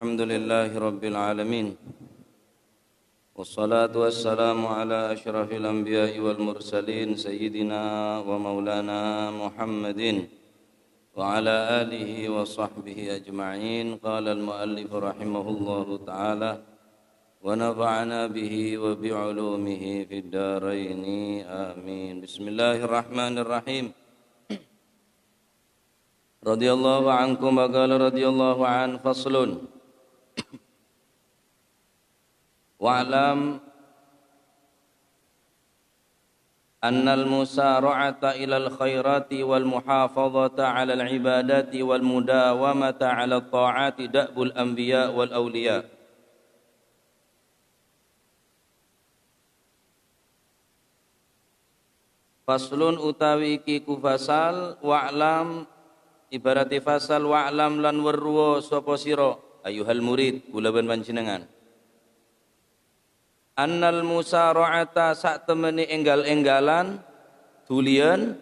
الحمد لله رب العالمين والصلاة والسلام على أشرف الأنبياء والمرسلين سيدنا ومولانا محمد وعلى آله وصحبه أجمعين. قال المؤلف رحمه الله تعالى ونفعنا به وبعلومه في الدارين آمين. بسم الله الرحمن الرحيم. رضي الله عنكم وقال رضي الله عنه فصل wa'lam annal musara'ata ilal khairati wal muhafazata 'alal ibadati wal mudawamata 'ala ta'ati da'bul anbiya wal awliya. Faslun utawi iki ku fasal wa'lam ibarati fasal wa'lam lan weruwa sapa sira ayuhal murid kula ben panjenengan annal musara'ata sak temeni enggal-enggalan dulian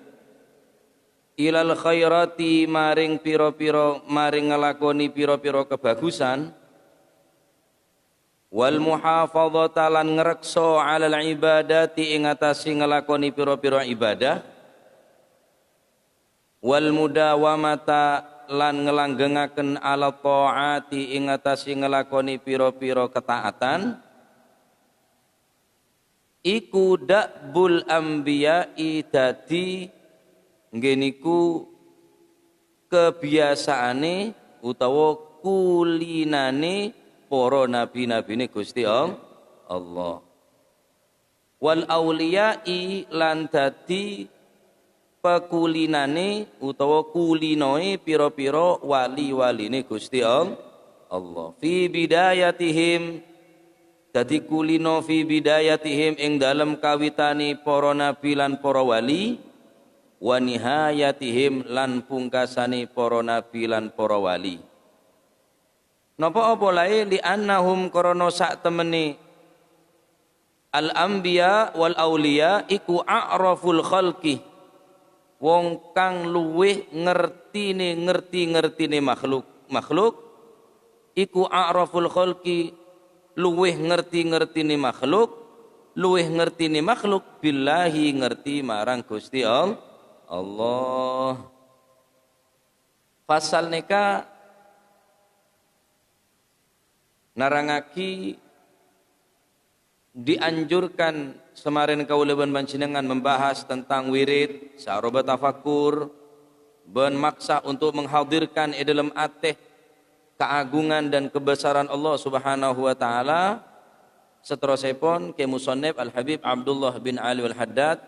ilal khairati maring pira-pira maring nglakoni pira-pira kebagusan wal muhafadzata lan ngreksa 'alal ibadati ing atase nglakoni pira-pira ibadah wal mudawamata lan ngelanggengaken 'ala taati ing atase nglakoni pira-pira ketaatan iku da'bul anbiya'i dadi ngeniku kebiasaane utawa kulinane para nabi-nabine Gusti Allah wal auliya'i lan dadi pekulinane utawa kulinoe pira-pira wali-waline Gusti Allah fi bidayatihim dadi kulino fi bidayatihim ing dalem kawitani para nabi lan para wali wa nihayatihim lan pungkasane para nabi lan para wali. Napa apa lae li annahum krana sak temene al anbiya wal auliya iku a'raful khalqi wong kang luweh ngertine makhluk iku a'raful khalqi luweh ngerti-ngertine makhluk billahi ngerti marang Gusti Allah. Pasal nika narangaki dianjurkan semarin kaula ben panjenengan membahas tentang wirid saroba tafakkur ben maksa untuk menghadirkan dalam ateh keagungan dan kebesaran Allah Subhanahu wa taala. Seterusipun ke musannif Al Habib Abdullah bin Ali Al Haddad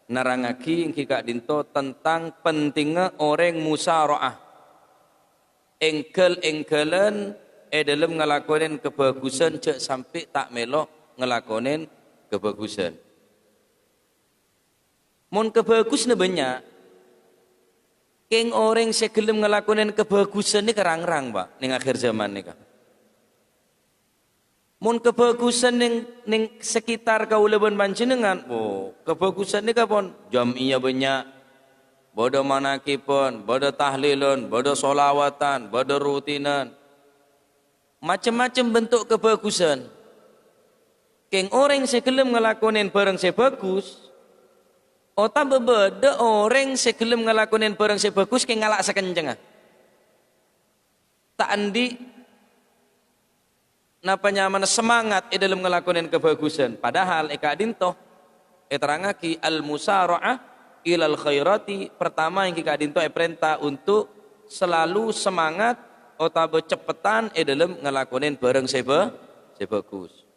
narangaki engki dinto tentang pentingnya orang musaraah engkel-engkelan dalam ngelakonin kebagusan cek sampai tak melok ngelakonin kebagusan. Mun kebagusnya banyak keng orang segelem ngelakonin kebagusan ni kerang-rang pak ning akhir zaman ni kak. Mun kebagusan ning sekitar kaula ben panjenengan, oh kebagusan ni kapon jamiyah banyak, bodo manakipun, bodo tahlilun, bodo solawatan, bodo rutinan, macam-macam bentuk kebagusan. Keng orang segelem ngelakonin barang sebagus. Ota bebeda orang segelem ngelakonin barang sebagus ke ngalak sekenceng. Tak andi napa nyaman semangat dalam ngelakonin kebagusan. Padahal eka dinto terangaki al musara'ah ilal khairati pertama yang kita dinto perintah untuk selalu semangat ota becepetan dalam ngelakonin barang sebagus.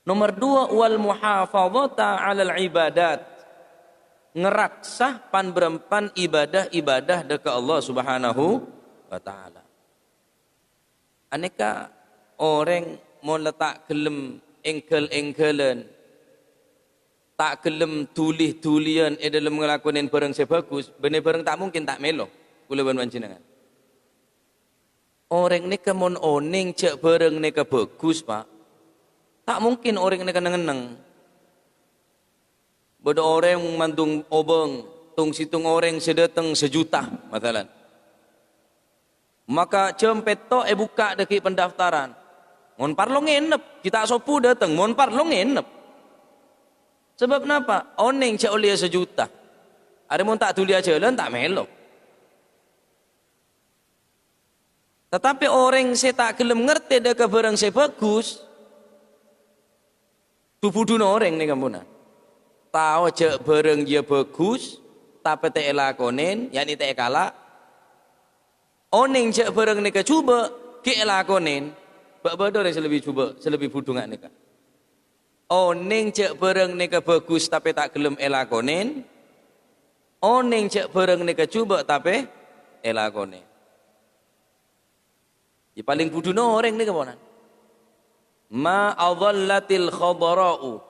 Nomor 2 wal muhafadzata 'alal ibadat. Ngeraksah pan berempan ibadah-ibadah dekat Allah Subhanahu wa taala. Aneka orang mau letak gelem engkel-engkelan tak gelem tulih-tulian dalam ngelakonin barang sebagus, bener barang tak mungkin tak melo. Kula ban panjenengan. Orang ni mon oning cek barang ni bagus, Pak. Tak mungkin orang ini kenang-kenang. Bodo orang mantung obeng, tung situng orang sedatang sejuta, matalan. Maka jam petok buka deki pendaftaran. Mon parlo ngenep, kita sopu datang, mon parlo ngenep. Sebab kenapa? Oneng cak olia 1 juta. Ada mon tak tulia jalan tak melo. Tetapi orang saya tak gelem ngerti deka barang saya bagus. Tupudun orang ni kampunan. Tahu cak barang dia bagus, tapi tak elakonen, yakni tak kalah. Oneng cak barang ni cuba, ke elakonen. Bak-bak orang selebih cuba, selebih budungan ni kan. Oneng cak barang ni bagus, tapi tak gelem elakonen. Oneng cak barang ni cuba, tapi elakonen. Yang paling budun orang ni kampunan. Ma adhallatil khadara'u.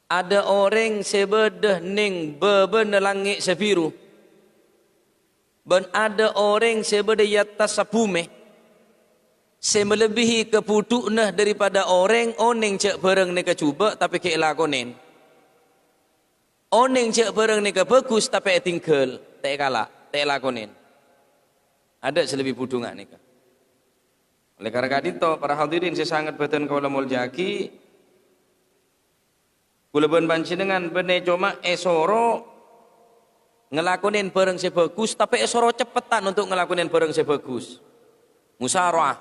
Ada orang sebedah ning bebenar langit sebiru. Dan ada orang sebedah yatas sapume. Semelebihi kepuduknah daripada orang oneng cek barang ni kecuba tapi ke lakonen. Oneng cek barang ni bagus tapi tinggal tak kalah, tak lakonen. Ada selebih budungan ni. Oleh karena itu para hadirin saya sangat beten kaula muljaki. Kula ben panjenengan bene cuma esoro ngelakonin barang sebagus tapi esoro cepetan untuk ngelakonin barang sebagus. Musara'ah.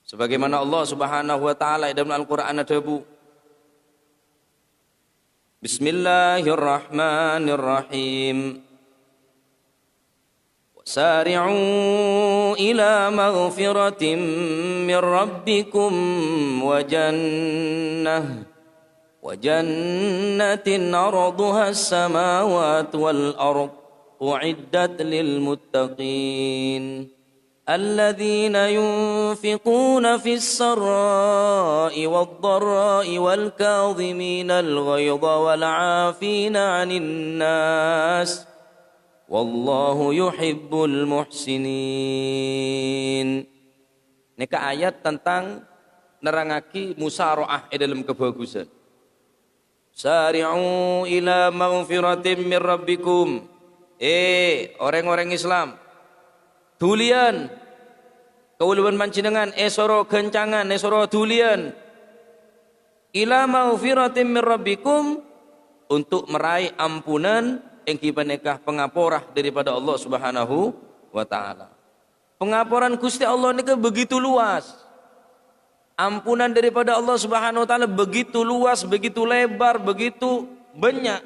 Sebagaimana Allah Subhanahu wa taala dalam Al-Qur'an ada bu. Bismillahirrahmanirrahim. Sari'u ila maghfiratin min rabbikum wa jannatin arduha as-samawati wal ard u'iddat lil muttaqin alladzina yunfiquna fis sarra'i wad dharra'i wal kadhimina al ghayza wal 'afina 'anil nas wallahu yuhibbul muhsinin. Ini ayat tentang nerangaki musara'ah dalam kebagusan. Sari'u ila maghfiratin min rabbikum. Orang-orang Islam, tulian kauluan panjenengan esoro kencangan esoro tulian ila maghfiratin min rabbikum untuk meraih ampunan engki panekah pengaporah daripada Allah Subhanahu wa taala. Pengapuran Gusti Allah ni begitu luas. Ampunan daripada Allah Subhanahu wa taala begitu luas, begitu lebar, begitu banyak.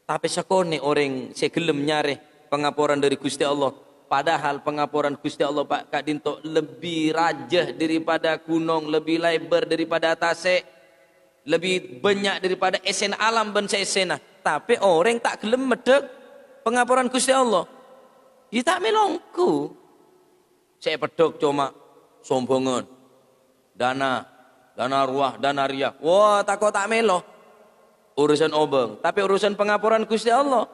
Tapi sakone orang segelem nyareh pengapuran dari Gusti Allah. Padahal pengapuran Gusti Allah Pak Kak Dinto lebih rajah daripada gunung, lebih lebar daripada atase, lebih banyak daripada esen alam ben seesena. Tapi orang tak gelem medek pengapuran Gusti Allah. Ya tak melongku. Saya pedok cuma sombongan. Dana ruah, dana riah. Wah, takut tak melo. Urusan obeng, tapi urusan pengapuran Gusti Allah,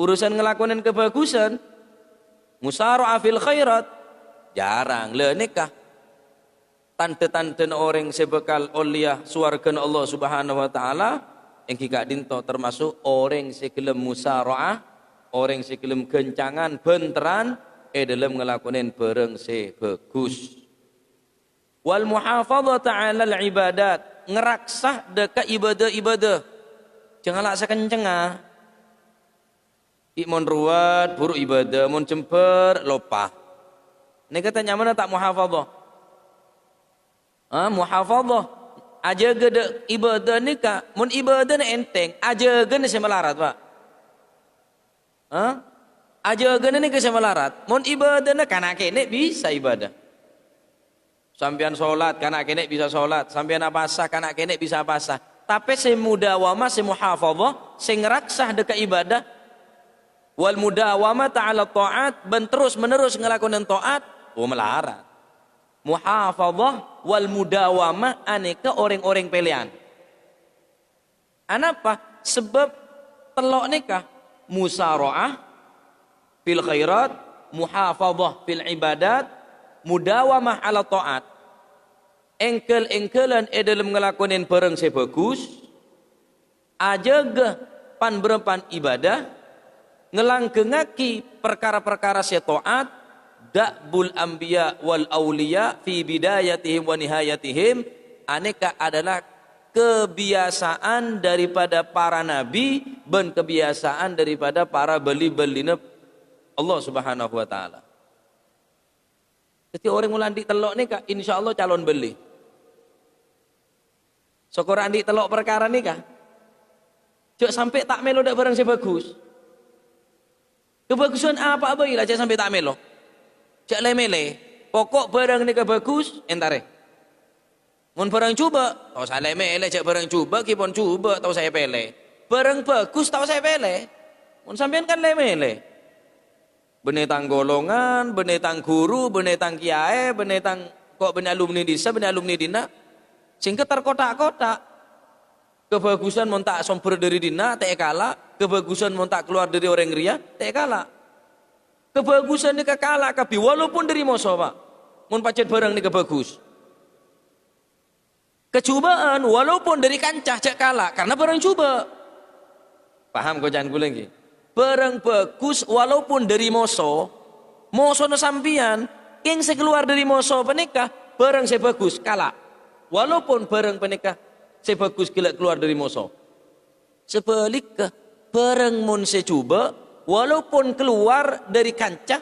urusan ngelakonin kebagusan, musara'ah fil khairat, jarang le nikah. Tante-tante orang sebekal oliah suargan Allah Subhanahu wa taala. Yang Kak Dinto termasuk orang sekelem musara'ah, orang sekelem kencangan benteran dalam ngelakonin bareng sebagus. Wal muhafadzah ta'ala al-ibadat, ngeraksah dekat ibadah-ibadah. Jangan laksa kencengah. Mon ruwat buruk ibadah, mon jemper lopah. Ini katanya mana tak muhafadzah? Muhafadzah. Aja gede ibadah ni kak, mun ibadah ni enteng, aja gede saya melarat pak. Aja gede ni saya melarat, mun ibadah ni kanak kenek bisa ibadah. Sampian solat kanak kenek bisa solat, sampian apasah kanak kenek bisa apasah. Tapi saya mudawamah, saya muhafadzah, saya ngeraksah dekat ibadah. Wal mudawamah ta'ala ta'at, ben terus menerus ngelakuin ta'at, melarat. Muhafadzah wal mudawamah aneka orang-orang pilihan. Kenapa? Sebab telok nikah musara'ah fil khairat, muhafadzah fil ibadat, mudawamah ala ta'at. Engkel-engkelan dalam ngelakonin bareng sebagus, ajaga pan berepan ibadah, ngelanggengaki perkara-perkara setoat da'bul anbiya wal auliya fi bidayatihim wa nihayatihim aneka adalah kebiasaan daripada para nabi dan kebiasaan daripada para beli-belina Allah Subhanahu wa taala. Jadi orang ulang di telok ni kak, insyaallah calon beli. Syukur andi telok perkara ni kak. Cuk sampai tak melo dak barang sebagus. Kebagusan apa lah cak sampai tak melo. Cak lemele. Pokok barang ni kebagus entare. Mun barang cuba, tahu saya lemele cak barang cuba, kipon cuba tahu saya pele. Barang bagus tahu saya pele. Mun sampean kan lemele. Benetang golongan, benetang guru, benetang kiai, benetang kok ben alumni desa, ben alumni dina. Sehingga terkotak-kotak. Kebagusan mun tak sumber dari dina, tak kalah. Kebagusan mun tak keluar dari orang ria, tak kalah. Kebagusan ni kalah kapi walaupun dari moso pak. Mun pacet barang ni kebagus. Kecubaan walaupun dari kancah cek kalah karena barang cuba. Paham kau jangan gue lagi. Barang bagus walaupun dari moso no sampian, king sekeluar dari moso penikah, barang saya bagus kalah. Walaupun barang penikah saya bagus keluar dari moso. Sebaliknya barang mun saya coba, walaupun keluar dari kancah,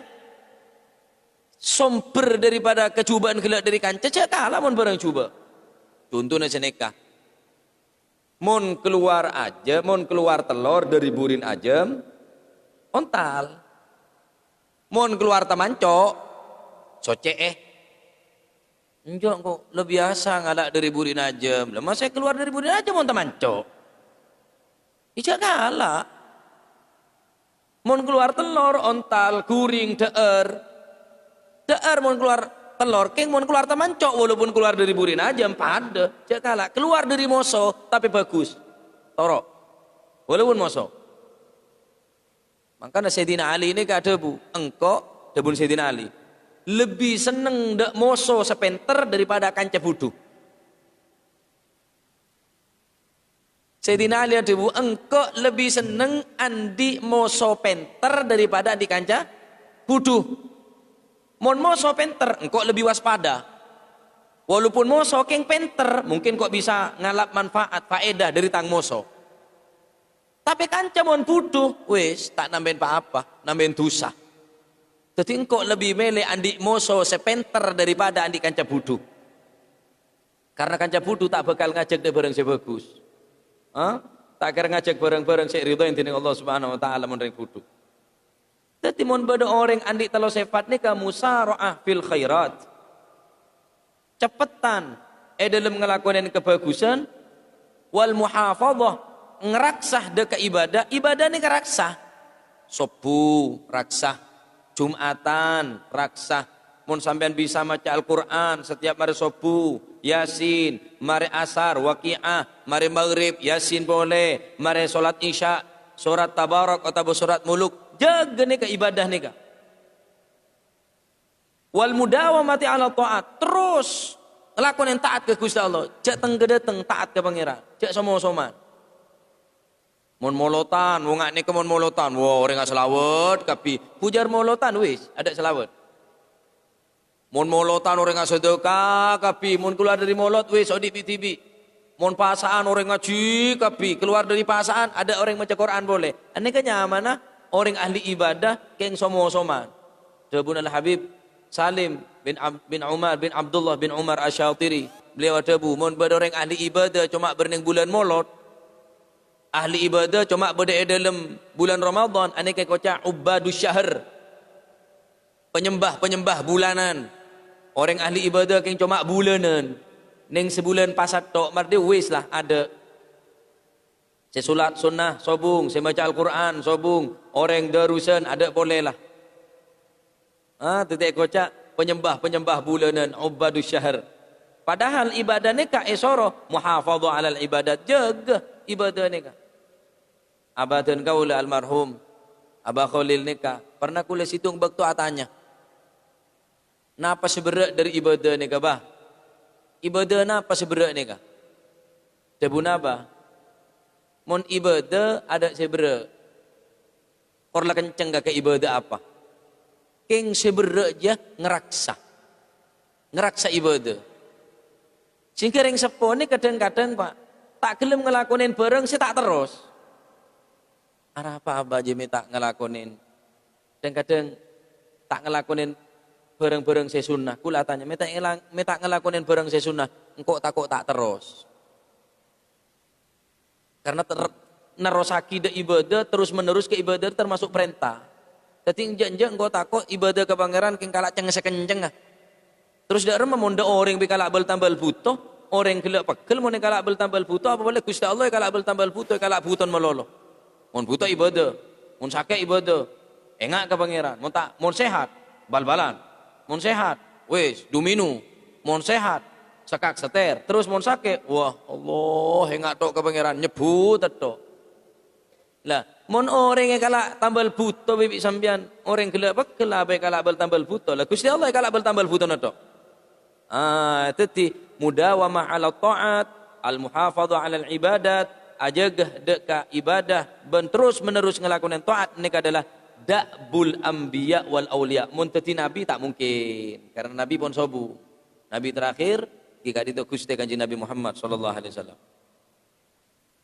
sumber daripada kecubaan keluar dari kancah, cek kalah mun barang coba. Contohnya seneka. Mun keluar aja, mun keluar telur dari burin ajem, ontal. Mun keluar tamancok, soce enjok kok lebih biasa ngalak dari burin ajem. Lama saya keluar dari burin ajem mun tamancok. Ijak kalah. Mun keluar telur, ontal, guring, deer. Deer mun keluar telur, king mun keluar tamancok walaupun keluar dari burin ajem pada. Ijak kalah. Keluar dari moso tapi bagus. Torok. Walaupun moso. Makanya Sayyidina Ali ini kata bu, engkau debun Sayyidina Ali lebih seneng dak moso sepenter daripada kanca budu. Sayyidina Ali ada bu, engkau lebih seneng andi moso penter daripada andi kanca budu. Mon moso penter, engkau lebih waspada. Walaupun moso keng penter, mungkin kok bisa ngalap manfaat faedah dari tang moso. Tapi kanca mon buduh, wis tak nambahin apa-apa, nambahin dosa. Jadi engkau lebih milih andi moso sepenter daripada andi kanca buduh. Karena kanca buduh tak bakal ngajak dia bareng sebagus. Tak kira ngajak bareng-bareng sik ridho intinya Allah Subhanahu wa taala mun ring buduh. Jadi mon beda orang andi telo sifat ni ka musara'ah fil khairat. Cepetan dalam ngelakuin kebagusan wal muhafadzah ngeraksah deka ibadah ni ngeraksah subuh raksah Jumatan raksah mun sampean bisa maca Al-Qur'an setiap mari subuh Yasin mari asar Waqiah mari maghrib Yasin boleh mari salat Isya surat Tabarak atau surat Muluk jaga ni ke ibadah ni ka wal mudawamati ala taat terus lakukan yang taat ke Gusti Allah jak tenggedeteng taat ke pangeran jak somo-soman mon molotan wong ngane ke mon molotan wo orang selawat kapi pujar molotan wis ada selawat mon molotan orang sedekah kapi mon keluar dari molot wis odi tibi mon pasaan orang ngaji kapi keluar dari pasaan ada orang baca Quran boleh ane ke nyaman orang ahli ibadah keng somo-soman Jabun al-Habib Salim bin Umar bin Abdullah bin Umar Asy-Syatiri beliau ada bu mon ber orang ahli ibadah cuma berning bulan molot ahli ibadah cuma berada dalam bulan Ramadan ane kayak kocak ubadus syahr penyembah bulanan orang ahli ibadah yang cuma bulanan neng sebulan pasat tok marde wis lah ada saya solat sunnah sobung saya baca Al-Quran sobung orang darusan ada boleh lah tetek kocak penyembah bulanan ubadus syahr padahal ibadah ni ka esoro muhafadzah alal ibadat jaga ibadah nikah. Abadan kaula almarhum Abah Khalil nikah. Pernah kula situng waktu atanya. Napa seberat dari ibadah nikah bah? Ibadah napa seberat nikah? Debu napa? Mon ibadah ada seberat. Korla kenceng ke ibadah apa? Keng seberja ngeraksa. Ngeraksa ibadah. Sehingga ring sepo ni kadang-kadang Pak, tak gelem ngelakonin bareng sih tak terus. Arah apa aja tak ngelakonin. Kadang-kadang tak ngelakonin bareng-bareng sesunnah. Kula tanya, meta ngelakonin bareng sesunnah, engkau tak terus. Karena nerosaki de ibadah terus menerus ke ibadah termasuk perintah. Jadi enjak engkau takut ibadah ke pangeran keng kalak ceng sekenceng ah. Terus dak rem monda orang bi kalak bal tambal butuh, orang gelak pegel mun kalak bal tambal butuh apa boleh Gusti Allah kalak bal tambal butuh kalak buton melolo. Mun butuh ibadah, mun sakit ibadah. Engak ke pangeran, mun sehat bal-balan. Mun sehat, wis duminu. Mun sehat, sekak seter. Terus mun sakit, wah Allah engak tok ke pangeran nyebut tok. Lah, mun orang yang kalak tambal buto bibik sambian, orang gelak pegel abe kalak bal tambal buto. Lah Gusti Allah kalak bal tambal buto tok. Teti mudawamah ala ta'at, al-muhafadhah ala al-ibadat, ajagah deka ibadah ben terus menerus ngelakukan taat ini adalah da'bul anbiya wal auliya. Mun teti nabi tak mungkin karena nabi pun sobu. Nabi terakhir jika itu Gusti Kanjeng Nabi Muhammad sallallahu alaihi wasallam.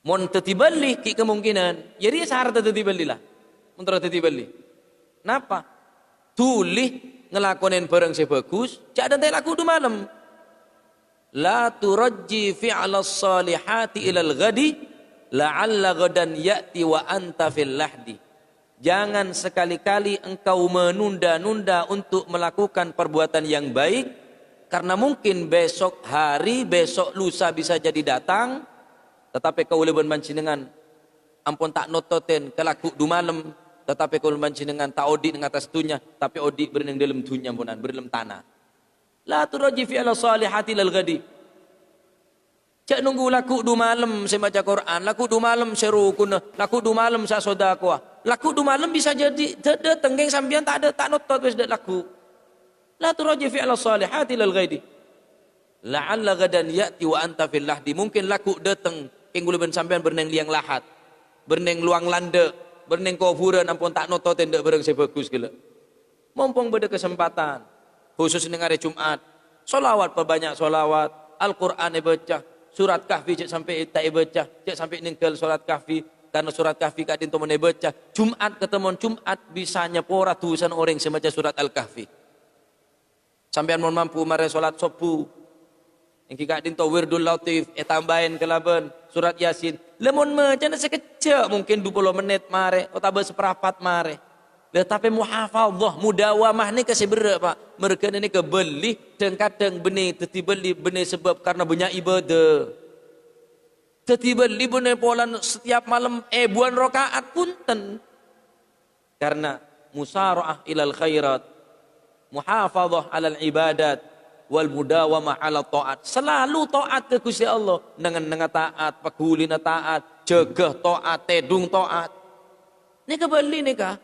Mun teti bali ki kemungkinan. Jadi syarat teti bali lah. Mun teti bali. Napa? Tulih ngelakonin barang sebagus, cak dan laku du malam. La turajji fi'ala salihati ilal ghadi, la'alla ghadan ya'ti wa anta fil lahdi. Jangan sekali-kali engkau menunda-nunda untuk melakukan perbuatan yang baik, karena mungkin besok hari, besok lusa bisa jadi datang, tetapi kau lebih mancinengan, ampun tak nototen kelaku du malam, tetapi kalau mancinengan tak odik dengan atas dunia, tapi odik berenang dalam dunia punan, dalam tanah. La turaji fi ala salihati lal ghadi. Cak nunggu laku du malam saya baca Quran, laku du malam saya rukun, laku du malam saya sedekah. Laku du malam bisa jadi datang geng sambian tak ada tak notot wis dak laku. La turaji fi ala salihati lal ghadi. La'alla gadan ya'ti wa anta fil lahdi. Mungkin laku datang keng gula ben sambian berenang liang lahat. Berenang luang lande. Berneng kuburan ampun tak nototen dak bareng sebagus gila. Mumpung beda kesempatan khusus ning hari Jumat, solawat perbanyak solawat, Al-Qur'an baca, surat Kahfi cek sampai tak baca, cek sampai ninggal surat Kahfi karena surat Kahfi kadin to men baca. Jumat ketemu Jumat bisanya pora ratusan orang sembaca surat Al-Kahfi. Sampean mon mampu mare salat subuh. Engki kadin to wirdul latif tambahin kelaban surat Yasin. Lemon macam sekecil mungkin 20 menit mare atau seperempat mare. Tetapi muhafadzah mudawamah ni kasih berat Pak. Mereka ni kebeli dan kadang benih teti beli benih sebab karena banyak ibadah. Teti beli benih polan setiap malam buan rakaat punten. Karena musara'ah ilal khairat, muhafadzah alal ibadat, wal mudawamah ala taat. Selalu taat ke Gusti Allah dengan taat, pakulina taat, jegah taat, tedung taat. Ni kebeli ni kah?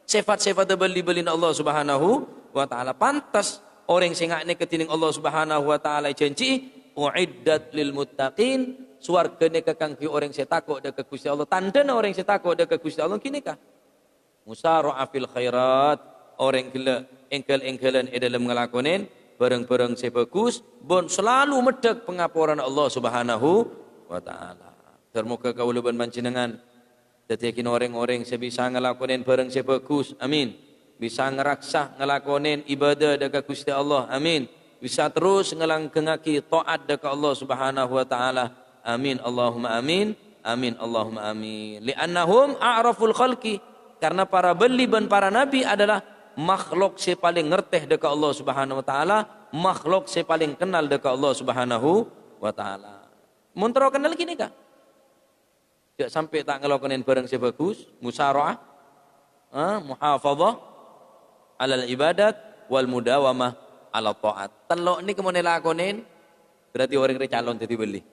Sifat-sifat beli-belin Allah Subhanahu wa taala. Pantas orang singak ni ketining Allah Subhanahu wa taala janji uiddat lil muttaqin, swarga ni kakang ki orang saya takut dak ke Gusti Allah. Tandana orang saya takut dak ke Gusti Allah kini kah? Musara'a fil khairat, orang gila engkel-engkelan dalam ngelakonin bareng-bareng sebagus bon selalu medek pengapuran Allah Subhanahu wa taala. Termuka kaula ban panjenengan dadi orang-orang sebisa ngelakonin bareng sebagus. Amin. Bisa ngeraksa ngelakonin ibadah dekat Gusti Allah. Amin. Bisa terus ngelanggengake taat dekat Allah Subhanahu wa taala. Amin. Allahumma amin. Amin. Allahumma amin. Li'annahum a'raful khalqi, karena para beli dan para nabi adalah makhluk si paling ngerteh dekat Allah Subhanahu wa taala, makhluk si paling kenal dekat Allah Subhanahu wa taala. Mun tero kenal gini kah? Jak sampai tak ngelakonin barang sebagus, musara'ah, muhafadzah alal ibadat wal mudawamah ala taat. Telok ni kemone lakonin berarti orang re calon dadi beli.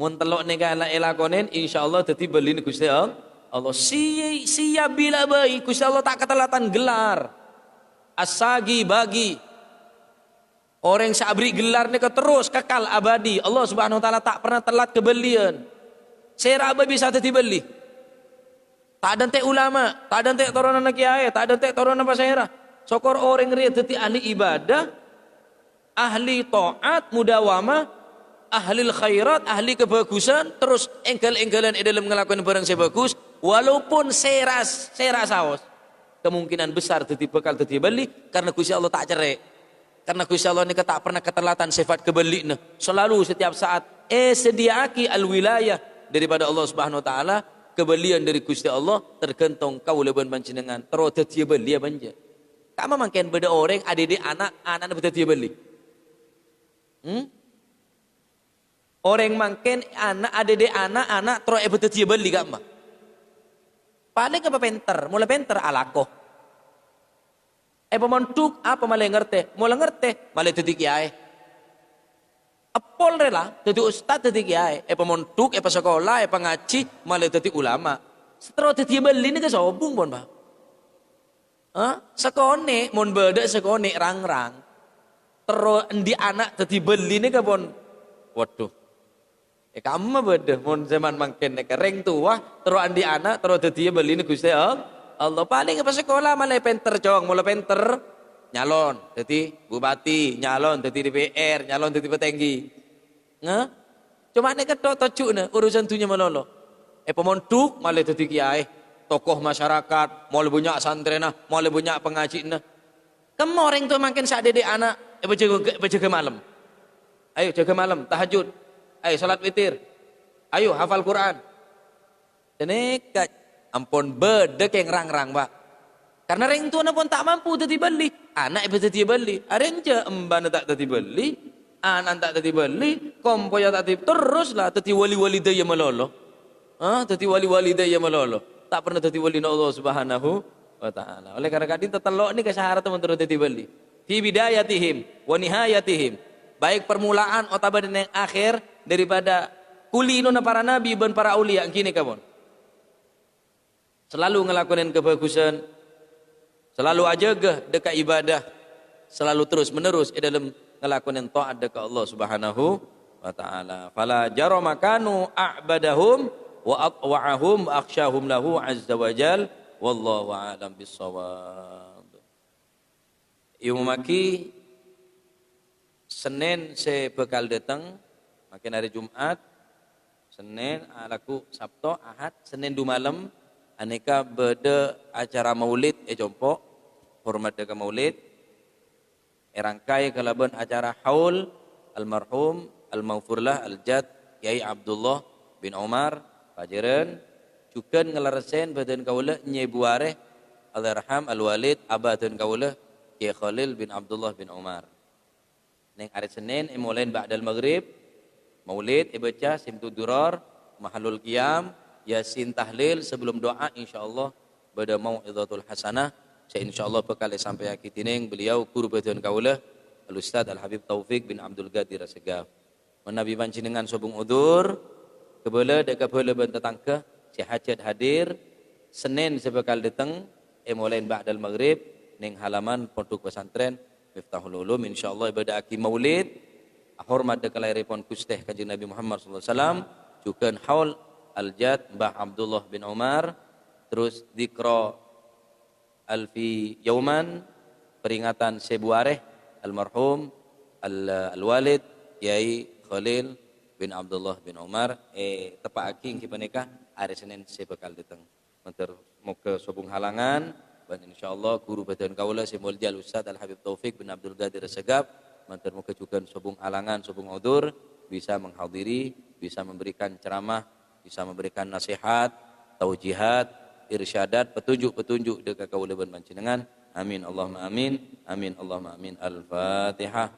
Mun telok ni kala lakonin insyaallah dadi beli ni Gusti Allah. Siap bila baik Gusti Allah tak ketelatan gelar. Asagi bagi orang sabri gelar ni terus kekal abadi. Allah Subhanahu wa taala tak pernah telat kebelian. Seraba bisa dadi beli. Tak ada tek ulama, tak ada tek toronan kiai, tak ada tek toronan pasahera. Sokor orang ria dadi ahli ibadah, ahli taat, mudawamah, ahli khairat, ahli kebagusan, terus engkel-engkelan dalam ngelakuin barang sebagus, walaupun seras saos. Kemungkinan besar dadi bekal dadi beli karena Gusti Allah tak cerai. Karena Gusti Allah ini tak pernah keterlatan sifat kebelikna. Selalu setiap saat sediaki al-wilayah daripada Allah Subhanahu wa taala. Kebelian dari Gusti Allah tergantung kau leban panjenengan terus dadi beli banja. Kama mangken beda orang adik anak dadi beli. Orang mangken adik anak terus dadi beli kama. Paling apa penter, mulai penter alakoh. Pemontuk apa malah ngerti, mulai ngerti malah dadi kiai. Apol rela, jadi ustad jadi kiai, pemontuk, sekolah, ngaji, malah jadi ulama. Setelah jadi beli ini kesobung pun pak. Sekone, mon beda sekone rang-rang. Terus di anak jadi beli ini pun, waduh. Kamu beda, mon zaman makin kering tua, terus di anak, terus jadi beli ini Gusti Allah paling sekolah malah penter cong, mulai penter. Nyalon jadi bupati, nyalon jadi DPR, nyalon jadi petinggi. Cuma nek ketok tojuk urusan dunia melolo. Pemontuk malah jadi kiai, tokoh masyarakat, mulai banyak santrena, mulai banyak pengaji. Kamu orang tu makin saat dedek anak, jaga malam. Ayo jaga malam, tahajud. Ayo salat witir. Ayo hafal Quran. Denek ampun bedek yang rang-rang pak. Karena orang tua pun tak mampu tadi beli, anak ibu tadi beli, arenja embana tak tadi beli, anak tak tadi beli, kompoya tak tadi teruslah tadi wali-wali daya melolo, tadi wali-wali daya melolo, tak pernah tadi wali Allah Subhanahu wa taala. Oleh karena kadin tetelok ni kesyarat teman terus tadi beli, fi bidayatihim wa nihayatihim, baik permulaan atau yang akhir daripada kulino para nabi dan para aulia gini kawan. Selalu ngelakuin kebagusan. Selalu aja dekat ibadah, selalu terus menerus dalam ngelakuin taat dekat Allah Subhanahu wa taala. Fala jarama kanu a'badahum wa aqwa'ahum wa akhsyahum lahu azza wa jal wallahu a'lam bissawab. Maki Senin saya bakal datang, makin hari Jumat, Senin alaku Sabtu, Ahad, Senin du malam aneka beda acara maulid jompo hormat dekat maulid rangkai kalaban acara haul almarhum almaghfurlah aljad Kiai Abdullah bin Umar pajaran juga ngelarsen badan kaula Nyai Buareh alraham alwalid abadan kaula Kiai Khalil bin Abdullah bin Umar neng hari Senin mulai ba'dal maghrib maulid baca simtu durar mahalul qiyam yasin tahlil sebelum doa insyaallah pada mau'izatul hasanah saya insyaallah bakal sampai akitineng beliau guru badan kaula Al-Ustaz Al-Habib Taufik bin Abdul Qadir Segaf menabi panjenengan sobung udur kebala dek kebala ban tetangga si hajat hadir Senin sebakal datang mulai ba'dal maghrib ning halaman pondok pesantren Miftahul Ulum insyaallah ibadah aki maulid hormat dek lairipun Gusti Kanjeng Nabi Muhammad sallallahu alaihi wasallam juga haul Al-Jad Mbah Abdullah bin Umar terus dikro Alfi Yauman peringatan Sebuareh almarhum Al-Walid Kiai Khalil bin Abdullah bin Umar tepak aking kipanika hari Senin saya bakal datang menter moga sobung halangan dan insyaallah guru badan kaula Simul Jal Ustaz Al-Habib Taufik bin Abdul Qadir Segaf menter moga juga sobung halangan sobung udur bisa menghadiri bisa memberikan ceramah bisa memberikan nasihat taujihat irsyadat petunjuk dekat kaula ban panjenengan amin Allahumma amin amin Allahumma amin al-Fatihah.